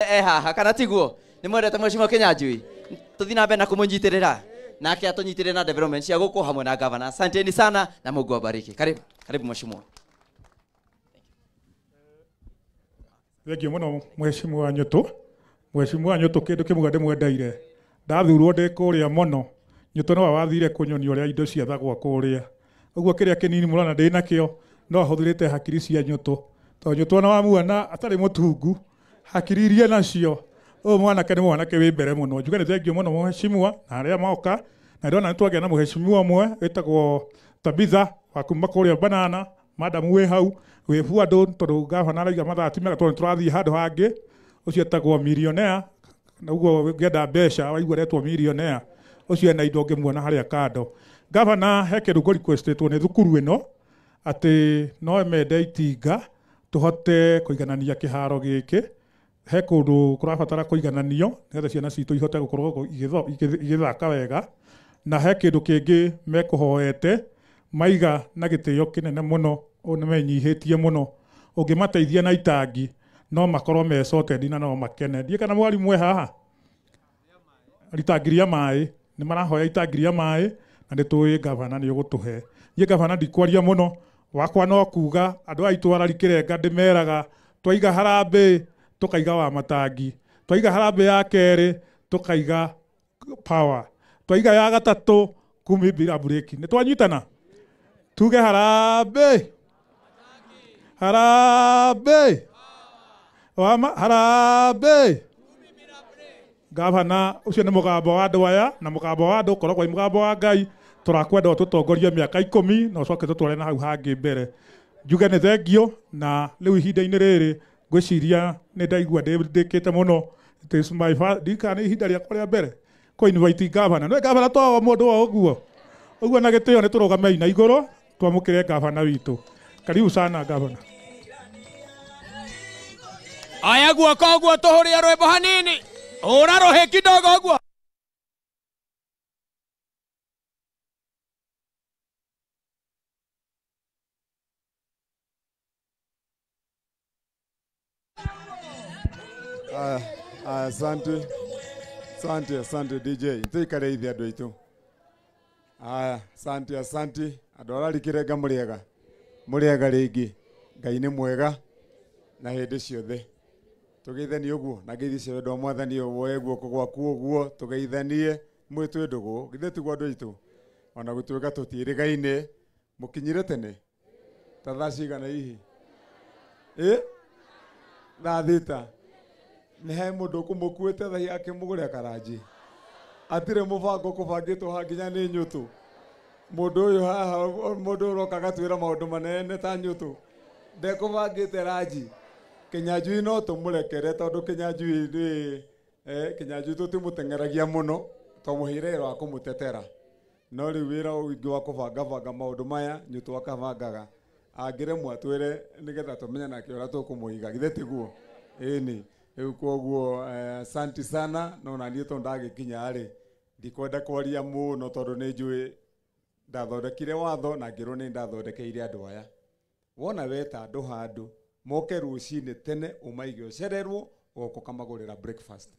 haha kana tiguo ni mwendete Mheshimiwa Kinyanjui tuthina mbere na kumunyitirira nake atunyitirira na development cia guku hamwe na governor. Asanteni sana na Mungu awabariki. Karibu Mheshimiwa. Thengio muno Mheshimiwa Nyutu. Mheshimiwa Nyutu kindu kimwe ndimwendeire ndathurwo ndi kuria muno Nyutu no wathire kunyoni uria indo ciathagwo kuria uguo kiria kinini murona ndi nakio no huthirite hakiri cia Nyutu to Nyutu na wamuona atari mutungu hakiri iria nacio o mwanake ni mwanake wi mbere muno njuga ni thengio muno Mheshimiwa na aria moka na ndona nitwagia na Mheshimiwa mwe witagwo Tabitha wa kuma kuria Banana madam we hau we fuado tondu gavana araiga mathati mega tondu turathii handu hangi ucio etagwo millionaire na uguo ngenda mbeca waigua retwo millionaire ucio ena indo ngimuona haria kando. Gavana he kindu ngo requestetwo ni thukuru ino ati no mende itinga tuhote kuiganania kiharo giki he kundu kurabatara kuigananio nigetha ciana citu ihote gukorwo igithaka wega na he kindu kingi mekuhoete maiga na gitio kinene muno o nimenyihitie muno ungimateithia na itangi no makorwo me sorted na no makene ndie kana mwarimu we haha ritangiria mai ni marahoya itangiria mai na nditui gavana ni ugutuhe ye gavana ndikwaria muno wakwa no kuga andu aitu ararikirenga ndimeraga twaiga harambe tukaiga wa matangi twaiga harambe ya keri tukaiga power twaiga ya gatatu kumi bila break ni twanyitana tuge harambe harambe wama harambe gavana ucio ni mugambo wa andu aya na mugambo wa andu korwo kwa mugambo wa Ngai turakwenda tutongoria miaka 10 na ucoke tutware na hau hangi mbere njuge ni thengio na riu ihinda-ini riri ngwiciria ni ndaigua ndikite muno it is my dikani ihinda ria kwa mbere ko invite gavana no gavana to mundu wa uguo na gitio ni turugamei na iguru twamukire gavana witu karibu sana gavana. Aya guo tuhuria rwimbo hanini ura rohe kidogo guo. Asante DJ ntikare ithi andu aitu. Asante andu ararikirenga muriega ringi Ngai ni mwega na hindi ciothe tugeithanie uguo na ngeithi cia wendo mwathani woe guoko gwaku uguo tugeithanie mwitwe ndugu githe tigwa andu aitu ona gutuika tutirigaine mukinyire tene tatha cigana hihi thaa thita ni he mundu kumukuite thaa yake mugure karaji atire mubango kubangitwo hanginya ni Nyutu mundu uyu haha mundu uroka gatwira maundu manene ta Nyutu ndekubangite raji Kinyanjui no tumurekere tondu Kinyanjui Kinyanjui tutimutengeragia muno tumuhire wa kumutetera no ri wira wingi wa kubanga maundu maya Nyutu akabangaga agire mwatwire nigetha tumenya na kiora tukumuiga githe tiguo ini koguo asante sana no na nie to ndagikinya ari ndikwenda kwaria muno tondu ni njui ndathondekire watho na ngiro ni ndathondekeire andu aya wona weta andu handu moke rucini tene umaige ucererwo goko kamagurira breakfast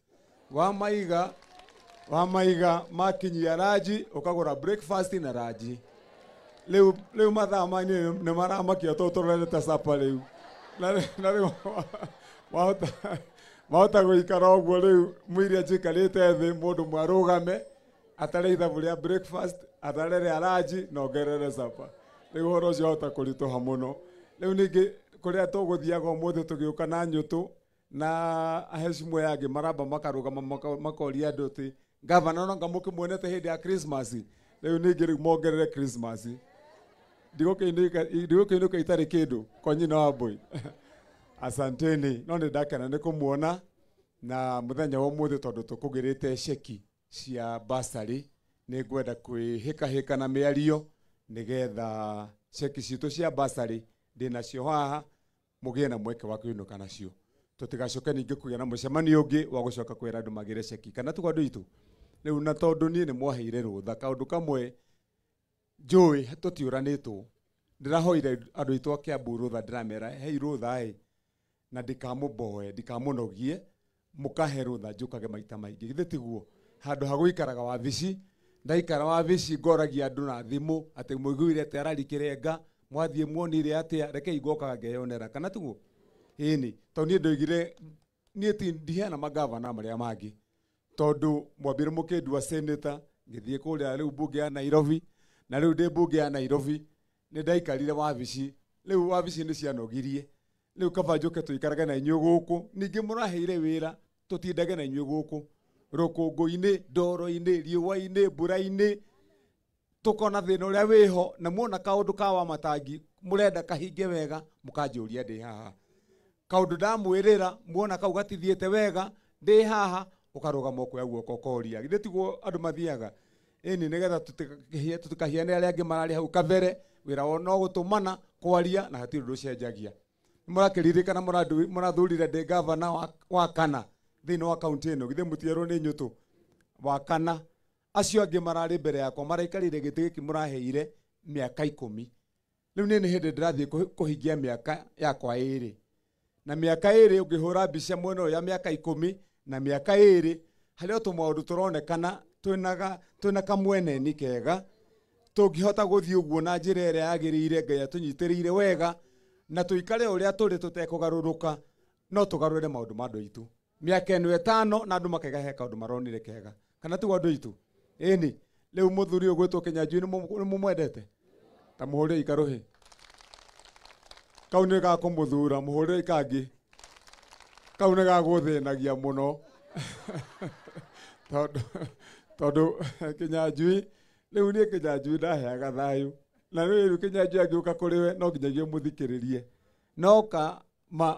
wamaiga makinyia raji ukagura breakfast na raji leo mathaa mani ni maramakia totorete sapa leo na leo Mauta guikara uguo riu mwiri ajikarite thi mundu mwarugame atare ithabu ria breakfast atarere araji na ongerere sapa riu horo cio hota kurituha muno riu ningi kuria tuguthiaga umuthi tugiuka na Nyutu na aheshimwe yangi maramba makarugama makoria andu ti gavana no ngamuki muonete hindi ya Christmas riu ningi mongerere Christmas ndigukeinuka itari kindu konyina wa mbui asanteni no ndakena ni kumuona na muthenya wa muthi tondu tukugirite ceki cia basari ni ngwenda kwihika na miario nigetha ceki citu cia basari ndinacio haha mugie na mweke wa kwinuka nacio tutigacoke ningi kugia na mucemanio ungi wa gucoka kwira andu magire ceki kana tugo andu itu riu na tondu nie ni mwaheire rutha kaundu kamwe njui tutiuranitwo ndirahoire andu itu akia buru rutha ndiramera hei rutha na ndikamuboe ndikamunogie mukahe rutha njukage maita maingi githe tiguo handu haguikaraga wabici ndaikara wabici ngoragia andu na thimu ati muiguire ati ararikirenga mwathie muonire ati reke igokaga ngeyonera kana tiguo ini to ni ndoigire ni ti ndiheana magavana maria mangi tondu mwambire mukindua senator ngithie kuria riu bunge ya Nairobi na riu ndi bunge ya Nairobi ni ndaikarire wabici riu wabici ni cianogirie riu kaba njuke tuikarage na inyuĩ gũkũ ningi mũraheire wĩra tutindage na inyuĩ gũkũ rũkũngũ-inĩ ndoro-inĩ riũa-inĩ mbura-inĩ tukona thĩna ũrĩa wĩho na muona kaũndũ ka wa matangi mũrenda kahinge wega mũkanjũria ndĩ haha kaũndũ ndamwĩrĩra muona kau gatithiĩte wega ndĩ haha ũkarũgama ũkoya guoko ũkoria githĩ tiguo andũ mathiaga ĩni nĩgetha tutikahiane arĩa angĩ mararĩ hau kabere wĩra wao no gũtũmana kwaria na hatirĩ ũndũ ũcenjagia mũrakĩririkana mũrathurire ndĩ gavana wa kana thĩinĩ wa kaunti ĩno githĩ mũtierwo nĩ nyũtũ wa kana acio angĩ mararĩ mbere yakwa maraikarire gĩtĩ gĩkĩ mũraheire mĩaka 10 rĩu nĩ hĩndĩ ndĩrathiĩ kũhingia mĩaka yakwa 2 na mĩaka 2 ũngĩhũra mbica mwena ũyũ ya mĩaka 10 na mĩaka 2 harĩ o tũmaũndũ tũronekana twĩna kamweneni kega tũngĩhota gũthiĩ ũguo na njĩra ĩrĩa yagĩrĩire Ngai atũnyitĩrĩire wega na tuikare ũrĩa tũrĩ tũtekũgarũrũka no tũgarũre maũndũ ma andũ aitũ mĩaka ĩno 5 na andũ makaiga he kaũndũ maronire kega kana tiguo andũ aitũ ĩni rĩu mũthuri ũgwĩtwo Kĩnyanjui nĩ mũmwendete ta mũhũrĩre ikarũhĩ kau nĩ gakũmũthura mũhũrĩre ikangĩ kau nĩ gagũthĩnagia mũno tondũ Kĩnyanjui rĩu niĩ Kĩnyanjui ndaheaga thayũ na rĩu Kĩnyanjui angĩũka kũrĩ we no nginyagia mũthikĩrĩrie noka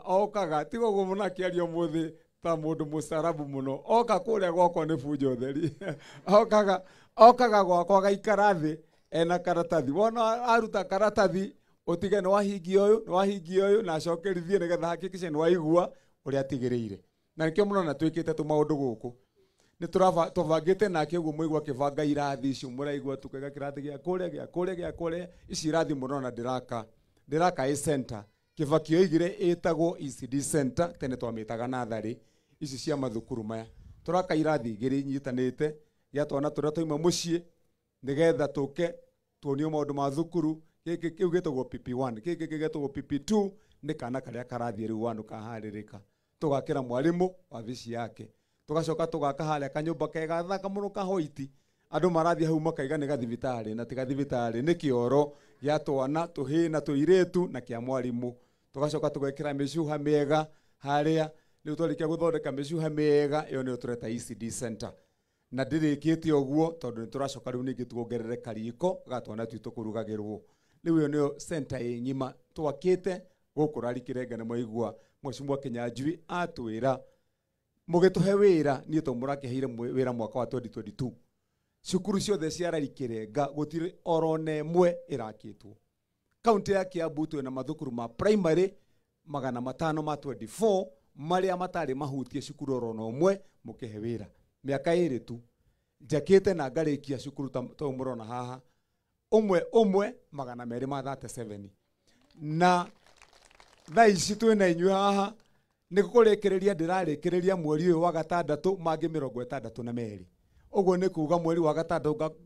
okaga tiga ũguo mũnakĩaria ũmũthĩ ta mũndũ mũcarabu mũno oka kũrĩa gwakwa nĩ bunjo theri okaga gwakwa gaikara thĩ ena karatathi wona aruta karatathi ũtige nĩ wahingia ũyũ na acokerithie nĩgetha hakikishe nĩ waigua ũrĩa atigĩrĩire na nĩkĩo mũrona twĩkĩte tũmaũndũ gũkũ nĩ tũbangĩte nake ũguo mũigua kĩbanga irathi icio mũraigua tukaiga kĩrathi gĩa kũrĩa ici irathi mũrona ndĩraka center Kĩbakĩ oigire ĩtagwo ECD center tene twamĩtaga natharĩ ici cia mathukuru maya tũraka irathi 2 nyitanĩte gĩa twana tũrĩa twaima mũciĩ nĩgetha tũke tuonio maũndũ ma thukuru gĩkĩ kĩu gĩtagwo PP1 gĩkĩ gĩtagwo PP2 nĩ kana karĩa karathiĩ rĩu wanũ kaharĩrĩka tũgakĩra mwarimũ wabici yake tũgacoka tũgaka harĩa kanyũmba kega thaka mũno kahoiti andũ marathiĩ hau makaiga nĩ gathibitarĩ na ti gathibitarĩ nĩ kĩoro gĩa twana tũhĩ na tũirĩtu na kĩa mwarimũ tũgacoka tũgekĩra mĩcuha mĩega harĩa rĩu twarĩkia gũthondeka mĩcuha mĩega ĩyo nĩyo tũreta ECD center na ndĩrĩkĩte ũguo tondũ nĩ tũracoka rĩu ningĩ tuongerere kariko gatwana tuitũ kũrugagĩrwo rĩu ĩyo nĩyo center ng'ima twakĩte gũkũ Rarikirenga nĩ mwaigua Mheshimiwa Kĩnyanjui atwĩra mũgĩtũhe wĩra niĩ to mũrakĩheire wĩra mwaka wa 2022 cukuru ciothe cia Rarikirenga gũtirĩ orona ĩmwe ĩrakĩtwo kaunti ya Kiambu twĩna mathukuru ma primary 524 marĩa matarĩ mahutie cukuru orona ũmwe mũkĩhe wĩra mĩaka 2 tu njakĩte na ngarĩkia cukuru ta mũrona haha ũmwe 237 na thaa ici twĩna inyuĩ haha nĩ kũrĩkĩrĩria ndĩrarĩkĩrĩria mweri ũyũ wa gatandatũ mangĩ 62 ũguo nĩ kuuga mweri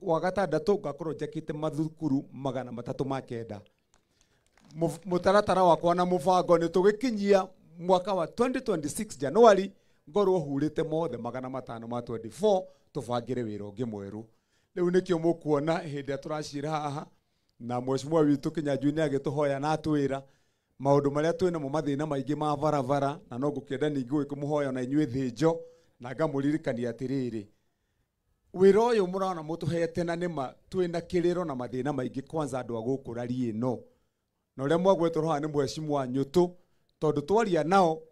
wa gatandatũ ngakorwo njakĩte mathukuru 309 mũtaratara wakwa na mũbango nĩ tũgĩkinyia mwaka wa 2026 January ngorwo hurĩte mothe 524 tũbangĩre wĩra ũngĩ mwerũ rĩu nĩkĩo mũkuona hĩndĩ ĩrĩa tũracira haha na Mheshimiwa witũ Kĩnyanjui nĩ agĩtũhoya na atwĩra maũndũ marĩa twĩnamo mathĩna maingĩ ma barabara na no ngũkĩenda ningĩ gũkĩmũhoya na inyuĩ thĩnjo na ngamũririkania atĩrĩrĩ wĩra ũyũ mũrona mũtũhete na nĩma twĩna kĩrĩro na mathĩna maingĩ kwanza andũ a gũkũ rari ĩno na ũrĩa mwagwetwo haha nĩ Mheshimiwa Nyũtũ tondũ twaria nao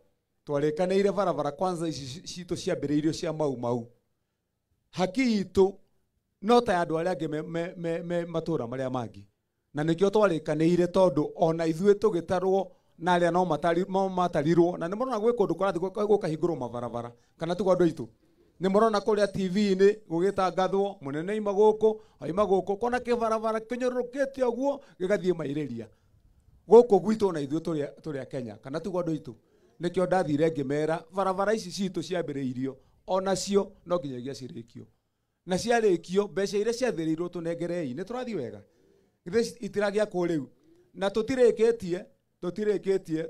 twarĩkanĩire barabara kwanza ici citũ ciambĩrĩirio cia mau haki itũ no ta andũ arĩa angĩ matũra marĩa mangĩ na nĩkĩo twarĩkanĩire tondũ ona ithuĩ tũgĩtarwo na arĩa no matarirwo na nĩ mũrona gwĩ kũndũ kũrathiĩ gũkahingũrwo mabarabara kana tiguo andũ aitũ nĩ mũrona kũrĩa TV-inĩ gũgĩtangathwo mũnene ima gũkũ kona kĩbarabara kĩnyũrũrũkĩte ũguo gĩgathiĩ Mairĩria gũkũ gwitũ na ithuĩ tũrĩ a Kenya kana tiguo andũ aitũ nikio ndathire ngimera barabara ici citu ciambiriirio onacio no nginyagia cirikio na ciarikio mbeca iria ciathĩrĩirwo tũnengerei nĩ tũrathiĩ wega githĩ itiragia kũ rĩu na tũtirĩkĩtie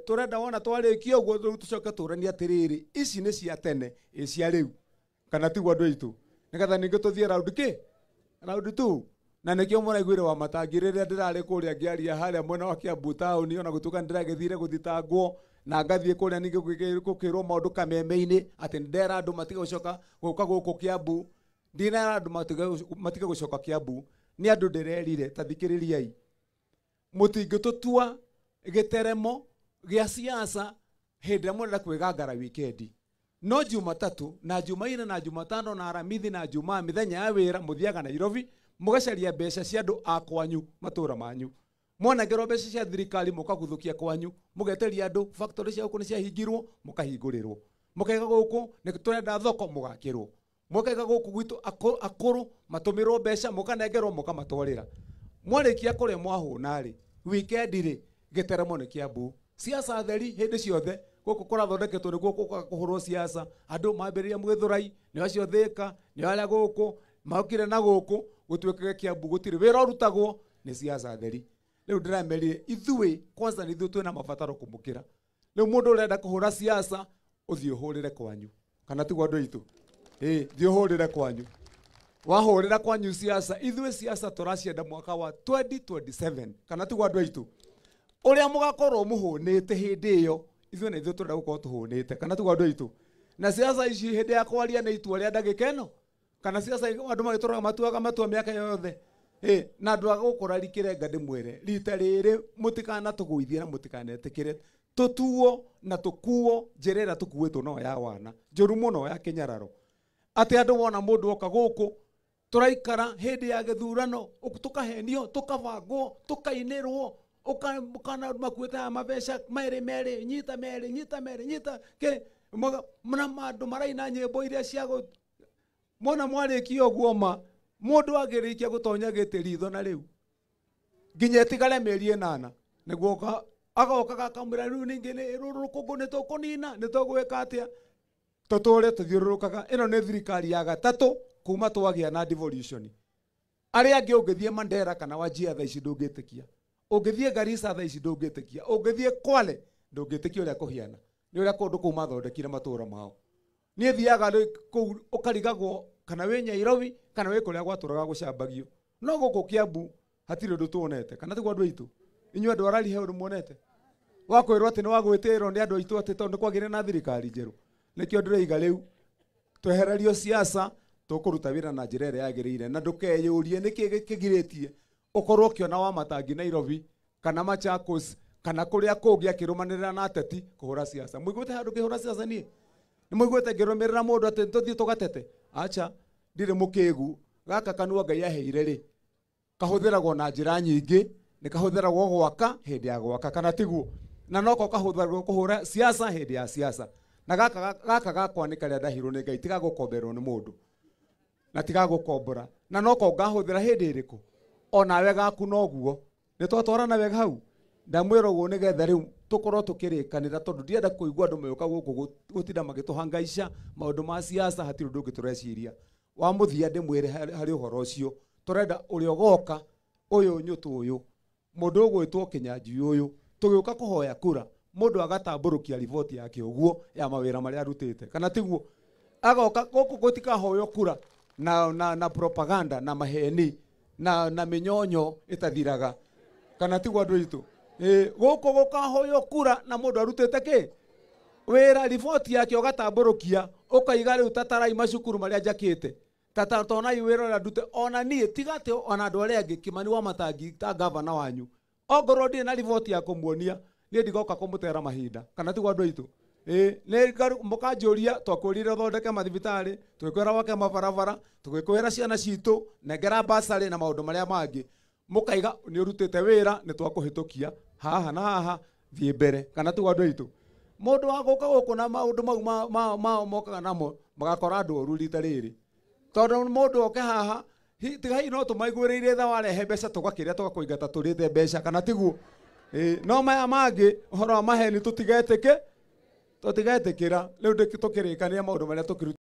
tũrenda wona twarĩkia ũguo rĩu tũcoke tũranie atĩrĩrĩ ici nĩ cia tene cia rĩu kana tiguo andũ aitũ nĩgetha ningĩ tũthiĩ round 2 na nĩkĩo mũraiguire wa matangi rĩrĩa ndĩrarĩ kũrĩa ngĩaria harĩa mwena wa Kiambu taũni ona gũtuĩka ndĩragĩthire gũthitangwo na ngathiĩ kũrĩa ningĩ gũkĩrwo maũndũ kameme-inĩ atĩ ndera andũ matige gũcoka gũka gũkũ Kiambu ndinera andũ matige gũcoka Kiambu nĩ andũ ndĩrerire ta thikĩrĩriai mũtingĩtũtua gĩteremo gĩa siasa hĩndĩ ĩrĩa mũrenda kwĩgangara wikendi no Jumatatu na Jumaine na Jumatano na Aramithi na Jumaa mĩthenya ya wĩra mũthiaga Nairobi mũgacaria mbeca cia andũ a kwanyu matũra manyu mwanengerwo mbeca cia thirikari mũkagũthũkia kwanyu mũgeteria andũ factory cia gũkũ nĩ ciahingirwo mũkahingũrĩrwo mũkaiga gũkũ nĩ tũrenda thoko mũgakĩrwo mũkaiga gũkũ gwitũ akũrũ matũmĩrwo mbeca mũkanengerwo mũkamatwarĩra mwarĩkia kũrĩa mwahũna-rĩ wikendi rĩ gĩteremo nĩ Kiambu siasa theri hĩndĩ ciothe gũkũ kũrathondeketwo nĩguo kũhũrwo siasa andũ mambĩrĩria Mũgĩthũrai nĩ acio Thĩka nĩ arĩa gũkũ maukire na gũkũ gũtuĩkaga Kiambu gũtirĩ wĩra ũrutagwo nĩ siasa theri rĩu ndĩramerire ithuĩ kwanza nĩ ithuĩ twĩna mabataro kũmũkĩra rĩu mũndũ ũrenda kũhũra siasa ũthiĩ ũhũrĩre kwanyu kana tiguo andũ aitũ thiĩ ũhũrĩre kwanyu wahũrĩra kwanyu siasa ithuĩ siasa tũracienda mwaka wa 2027 kana tiguo andũ aitũ ũrĩa mũgakorwo mũhũnĩte hĩndĩ ĩyo ithuĩ na ithuĩ tũrenda gũkorwo tũhũnĩte kana tiguo andũ aitũ na siasa ici hĩndĩ ya kwaria nĩ itua rĩa ndagĩka ĩno kana siasa andũ magĩtũraga matuaga matua mĩaka yothe na andũ agũkũra rikĩrenga ndĩmwĩre rita rĩrĩ mũtikanatũgũithie na mũtikanetĩkĩre tũtuo na tũkuo njĩra ĩrĩa tũkuĩtwo no ya wana njũru mũno ya kĩnyararo atĩ andũ wona mũndũ oka gũkũ tũraikara hĩndĩ ya gĩthurano tũkahenio tũkabangwo tũkainĩrwo ũkana makuĩte ya mabeca merĩ nyita kĩ mna andũ maraina nyĩmbo iria cia mona mwarĩkia ũguo ma mũndũ agĩrĩkia gũtonya gĩtĩ ritho na rĩu nginya ĩtigare mĩeri 8 nĩguo agoka gakamwĩra rĩu ningĩ rũkũngũ nĩ tũkũnina nĩ tũgwĩka atĩa tũtũre tũthiũrũrũkaga ĩno nĩ thirikari ya gatatũ kuma twagĩa na devolution arĩa angĩ ũngĩthiĩ Mandera kana Wajir thaa ici ndũngĩtĩkia ũngĩthiĩ Garissa thaa ici ndũngĩtĩkia ũngĩthiĩ Kwale ndũngĩtĩkia ũrĩa kũhiana nĩ ũrĩa kũndũ kũu mathondekire matũra mao niĩ thiaga kũu ũkarigagwo kana wĩ Nyairobi kana wĩ kũrĩa gwatũraga gũcambagio no gũkũ Kiambu hatirĩ ũndũ tuonete kana tiguo andũ aitũ inyuĩ andũ arari he ũndũ muonete wakwĩrwo atĩ nĩ wagwĩtĩrwo nĩ andũ aitũ atĩ tondũ kwagĩrĩire na thirikari njerũ nĩkĩo ndĩraiga rĩu twehererio siasa tũkũruta wĩra na njĩra ĩrĩa yagĩrĩire na ndũkeyũrie nĩkĩ kĩgirĩtie ũkorwo ũkĩona wa matangi Nairobi kana Machakos kana kũrĩa kũngĩ akĩrũmanĩrĩra na ateti kũhũra siasa mũiguĩte handũ kĩhũra siasa niĩ nĩ mũiguĩte ngĩrũmĩrĩra mũndũ atĩ tũthiĩ tũgatete acha ndirĩ mũkĩgu gaka kanua Ngai aheire rĩ kahũthĩragwo na njĩra nyingĩ nĩ kahũthĩragwo gwaka hĩndĩ ya gwaka kana tiguo na noko kahũthĩragwo kũhũra siasa hĩndĩ ya siasa na gaka gakwa nĩ karĩa ndahirwo nĩ Ngai tiga gũkomberwo nĩ mũndũ na tiga gũkombora na noko ngahũthĩra hĩndĩ ĩrĩkũ onawe gaku noguo nĩ twatwarana wega hau ndamwĩra ũguo nĩgetha rĩu tũkorwo tũkĩrĩkanĩra tondũ ndienda kũigua andũ magĩũka gũkũ gũtinda magĩtũhangaica maũndũ ma siasa hatirĩ ũndũ ũngĩ tũreciria wa mũthia ndĩmwĩre harĩ ũhoro ũcio tũrenda ũrĩa ũgoka ũyũ nyũtũ ũyũ mũndũ ũgwĩtwo Kĩnyanjui ũyũ tũgĩũka kũhoya kura mũndũ agatambũrũkia riboti yake ũguo ya mawĩra marĩa arutĩte kana tiguo agoka gũkũ gũtikahoywo kura na propaganda na maheni na mĩnyonyo ĩtathiraga kana tiguo andũ aitũ gũkũ gũkahoywo kura na mũndũ arutĩte kĩ wĩra riboti yake ũgatambũrũkia ũkaiga rĩu tatarai macukuru marĩa njakĩte tonai wĩra ũrĩa ndute ona niĩ tiga atĩ ona andũ arĩa angĩ Kimani wa Matangi ta gavana wanyu ongorwo ndirĩ na riboti ya kũmuonia niĩ ndigoka kũmũtera mahinda kana tiguo andũ aitũ mũkanjũria twakwĩrire thondeke mathibitarĩ tũgĩkwĩra wake mabarabara tũgĩkwĩra ciana citũ nengera basarĩ na maũndũ marĩa mangĩ mũkaiga nĩ ũrutĩte wĩra nĩ twakũhĩtũkia haha na haha thiĩ mbere kana tiguo andũ aitũ mũndũ wa gũka gũkũ na maũndũ mau mokaga namo magakora andũ ũru rita rĩrĩ tondũ mũndũ oke haha tigai no tũmaiguĩrĩire tha warehe mbeca tũgakĩrĩa tũgakũingata tũrĩte mbeca kana tiguo no maya mangĩ ũhoro wa maheni tũtigetĩke tutigetikira riu tukirikania maundu maria tukiruta